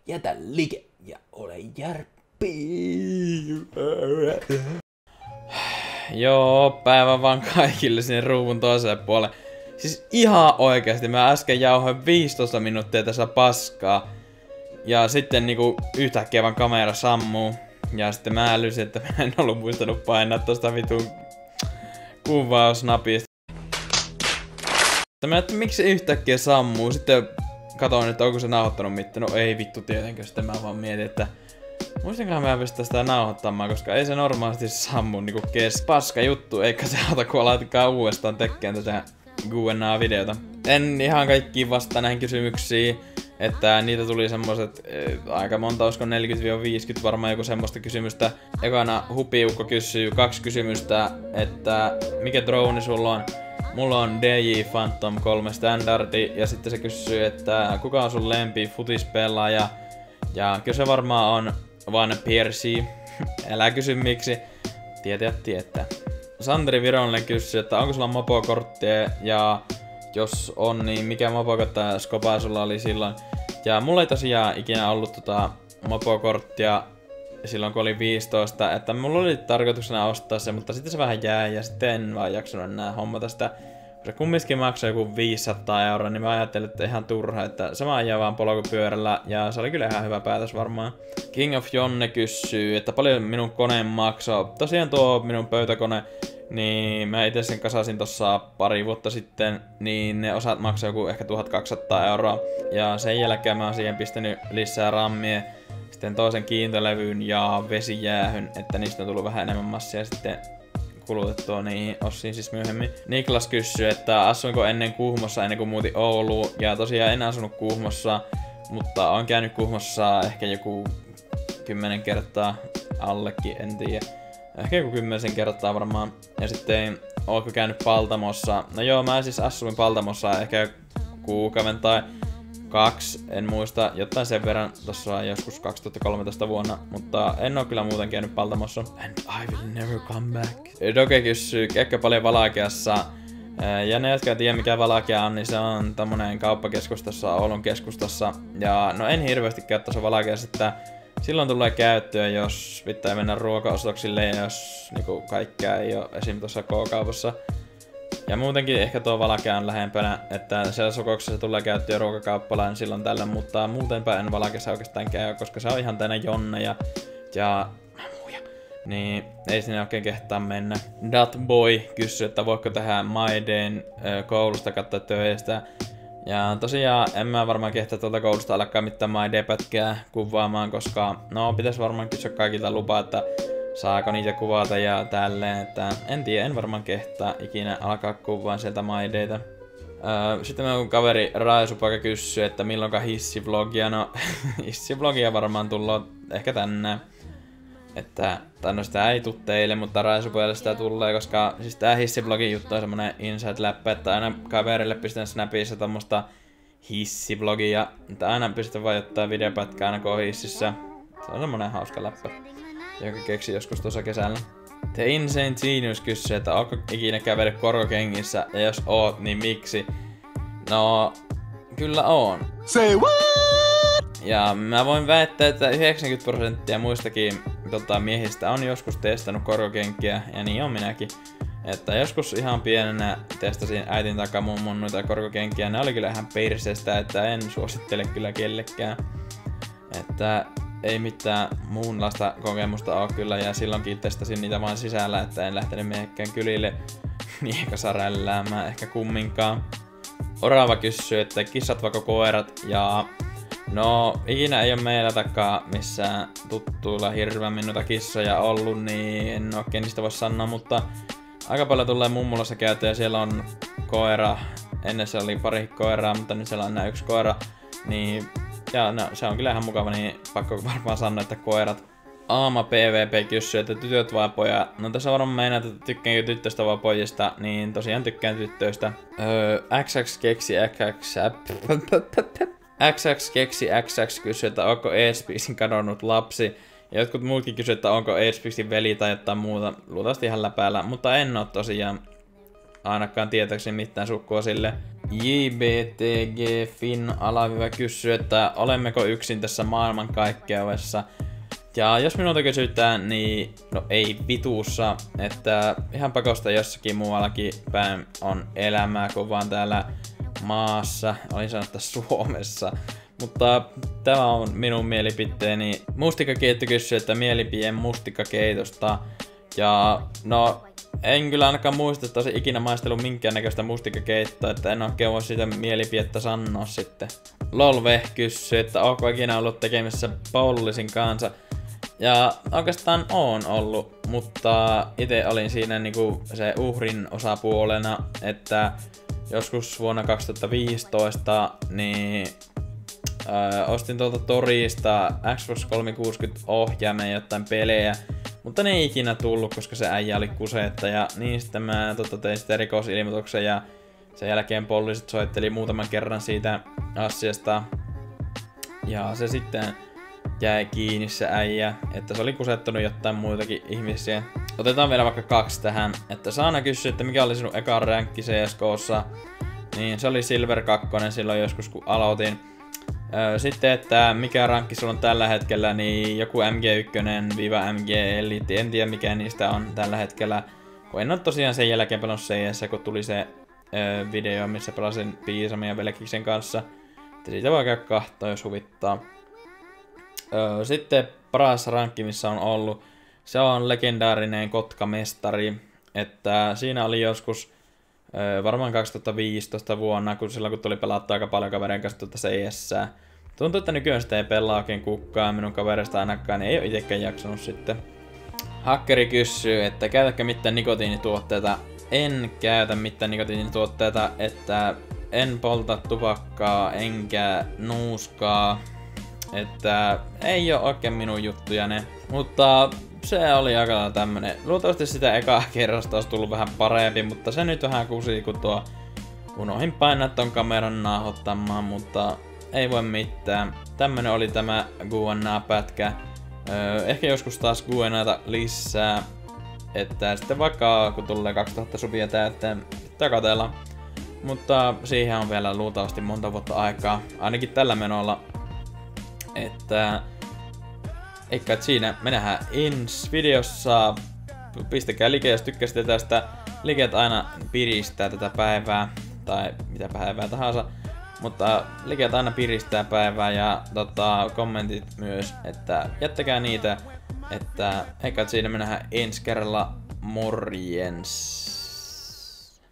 jätä like ja ole järppi. Joo, päivä vaan kaikille sinne ruuvun toiselle puolelle. Siis ihan oikeesti, mä äsken jauhoin 15 minuuttia tässä paskaa. Ja sitten niinku yhtäkkiä vaan kamera sammuu. Ja sitten mä älysin, että mä en ollut muistanut painaa tosta vitun kuvausnapista. Että miksi se yhtäkkiä sammuu? Sitten katoin, että onko se nauhoittanut mitään. No ei vittu tietenkään. Sitten mä vaan mietin, että muistankohan mä pistää sitä nauhoittamaan, koska ei se normaalisti sammu niinku paska juttu, eikä se auta kun aloitetaan uudestaan tekemään tätä Q&A-videota. En ihan kaikkiin vastaa näihin kysymyksiin, että niitä tuli semmoset aika monta, olisiko 40-50 varmaan joku semmoista kysymystä. Ekana Hupiukko kysyy 2 kysymystä, että mikä drone sulla on? Mulla on DJ Phantom 3 standardi, ja sitten se kysyy, että kuka on sun lempi futispelaaja? Ja kyllä se varmaan on Van Persie. Älä kysy miksi. Tietäjät tietää. Sandri Vironen kysyy, että onko sulla mopokorttia, ja jos on, niin mikä mopokortti ja skopa sulla oli silloin. Ja mulla ei tosiaan ikinä ollut mopokorttia silloin kun oli 15, että mulla oli tarkoituksena ostaa se, mutta sitten se vähän jäi ja sitten en vaan jaksanut enää hommata sitä. Kun se kumminkin maksoi joku 500 €, niin mä ajattelin, että ihan turha, että sama ajaa vaan polkupyörällä, ja se oli kyllä ihan hyvä päätös varmaan. King of Jonne kysyy, että paljon minun koneen maksoi. Tosiaan tuo minun pöytäkone, niin mä itse sen kasasin tossa pari vuotta sitten, niin ne osat maksoi joku ehkä 1200 €. Ja sen jälkeen mä oon siihen pistänyt lisää rammia, sitten toisen kiintolevyn ja vesijäähyn, että niistä on tullut vähän enemmän massia sitten kulutettua niihin ossiin siis myöhemmin. Niklas kysyy, että asuinko ennen Kuhmossa ennen kuin muutin Ouluun, ja tosiaan en asunut Kuhmossa, mutta olen käynyt Kuhmossa ehkä joku 10 kertaa, allekin, en tiedä. Ehkä joku 10 kertaa varmaan. Ja sitten ootko käynyt Paltamossa? No joo, mä siis asuin Paltamossa ehkä kuukauden tai 2, en muista, jotain sen verran tossa joskus 2013 vuonna, mutta en oo kyllä muuten käynyt Paltamossa. And I will never come back. Doge kysyy, käykö paljon Valakeassa? Ja ne, jotka tiedä mikä Valakea on, niin se on tommonen kauppakeskustassa, Oulun keskustassa. Ja no en hirveästi käy tuossa Valakeassa, että silloin tulee käyttöä, jos pitää mennä ruokaostoksille ja jos niinku kaikkea ei oo esim. Tuossa K-kaupassa. Ja muutenkin ehkä tuo Valakea on lähempänä, että siellä Sokoksessa tulee käyttöä ruokakauppalaan silloin tällöin, mutta muutenpä en Valakeassa oikeastaan käy, koska se on ihan täynnä jonneja ja mamuja. Niin ei sinne oikein kehtaa mennä. Datboy kysyy, että voiko tehdä Maiden koulusta katsoa töistä. Ja tosiaan en mä varmaan kehtaa tuolta koulusta alkaa mitään MyD-pätkää kuvaamaan, koska no pitäis varmaan kysyä kaikilta lupaa, että saako niitä kuvata ja tälleen, että en tiedä, en varmaan kehtaa ikinä alkaa kuvaan sieltä MyDtä. Sitten mun kaveri Raisupoika kysyy, että milloinka hissivlogia, no hissivlogia varmaan tullut ehkä tänään. Että, tai no sitä ei tuu teille, mutta Raisupojalle sitä tulee, koska siis tää hissivlogin juttu on semmonen inside-läppä, että aina kaverille pistän Snapissa tommoista hissivlogia, että aina pistän vaan jotain videopätkää aina kun on hississä. Se on semmonen hauska läppä, joka keksi joskus tuossa kesällä. The Insane Genius kysyy, että onko ikinä kävellyt korkokengissä, ja jos oot, niin miksi? No, kyllä on. Say what? Ja mä voin väittää, että 90% muistakin miehistä on joskus testannut korkokenkiä, ja niin on minäkin. Että joskus ihan pienenä testasin äitin takaa mummon noita korkokenkiä, ne oli kyllä ihan perseestä, että en suosittele kyllä kellekään. Että ei mitään muunlaista kokemusta oo kyllä, ja silloinkin testasin niitä vaan sisällä, että en lähtenyt mihinkään kylille miekkasarälläämään ehkä kumminkaan. Orava kysyy, että kissat vaikka koirat, ja no ikinä ei oo meillä takaa missään tuttuilla hirveämmin noita kissoja ollut, niin en oikein niistä voi sanoa, mutta aika paljon tulee mummulassa käytöä, ja siellä on koira, ennen se oli pari koiraa, mutta nyt siellä on enää 1 koira, niin ja no, se on kyllä ihan mukava, niin pakko varmaan sanoa, että koirat. Aama PvP kysyy, että tytöt vai pojat. No tässä varmaan meinaa, että tykkäänkö tyttöstä vai pojista, niin tosiaan tykkään tyttöistä. XX keksi XX kysyy, että onko Airspixin kadonnut lapsi. Ja jotkut muutkin kysyy, että onko Airspixin veli tai jotain muuta. Luultavasti ihan läpäällä, mutta en oo tosiaan ainakaan tietääkseni mitään sukua sille. JBTG Fin alaviiva kysyy, että olemmeko yksin tässä maailmankaikkeudessa. Ja jos minulta kysytään, niin no ei vituussa, että ihan pakosta jossakin muuallakin päin on elämää kuin vaan täällä maassa, olin sanottu Suomessa. Mutta tämä on minun mielipiteeni. Mustikakeitto kysyy, että mielipide mustikakeitosta. Ja no, en kyllä ainakaan muista, että olisin ikinä maistellut minkäännäköistä mustikakeittoa, että en oikein voi sitä mielipidettä sanoa sitten. Lolve kysyy, että onko ikinä ollut tekemisissä Polisin kanssa. Ja oikeastaan oon ollut, mutta itse olin siinä niinku se uhrin osapuolena, että joskus vuonna 2015 niin ostin tuolta torista Xbox 360 ohjaimen jotain pelejä, mutta ne ei ikinä tullut, koska se äijä oli kuseetta, ja niin sitten mä tein sitten rikosilmoituksen, ja sen jälkeen poliisit soitteli muutaman kerran siitä asiasta, ja se sitten jäi kiinni se äijä, että se oli kusettanut jotain muitakin ihmisiä. Otetaan vielä vaikka 2 tähän, että Saana kysyi, että mikä oli sinun eka ränkki CS:GOssa, niin se oli Silver 2 silloin joskus kun aloitin. Sitten, että mikä rankki sulla on tällä hetkellä, niin joku MG1-MG Elite, en tiedä mikä niistä on tällä hetkellä. Kun en ole tosiaan sen jälkeen pelannut CS, kun tuli se video, missä pelasin Piisamin ja Velkiksen kanssa. Että siitä voi käydä kahtoa, jos huvittaa. Sitten paras rankki, missä on ollut, se on legendaarinen Kotka-mestari. Että siinä oli joskus varmaan 2015 vuonna, silloin kun tuli pelattua aika paljon kaverien kanssa tuota CS. Tuntuu, että nykyään sitä ei pelaa oikein kukaan minun kaverista ainakaan, niin ei ole itsekään jaksanut sitten. Hakkeri kysyy, että käytätkö mitään nikotiinituotteita? En käytä mitään nikotiinituotteita, että en polta tupakkaa enkä nuuskaa. Että ei oo oikein minun juttuja ne. Mutta se oli aika lailla tämmönen. Luultavasti sitä ekaa kerrasta olisi tullut vähän parempi, mutta se nyt vähän kusi, kun tuo unohin painaa ton kameran nauhoittamaan, mutta ei voi mitään. Tämmönen oli tämä Q&A-pätkä. Ehkä joskus taas Q&A:ta lisää. Että sitten vaikka kun tulee 2000 subia täyteen, pitää katella. Mutta siihen on vielä luultavasti monta vuotta aikaa, ainakin tällä menolla. Että eikä siinä, me nähdään ensi videossa. Pistäkää like, jos tykkäsitte tästä. Likeet aina piristää tätä päivää, tai mitä päivää tahansa. Mutta likeet aina piristää päivää ja kommentit myös, että jättäkää niitä. Että eikä siinä, me nähdään ensi kerralla. Morjens!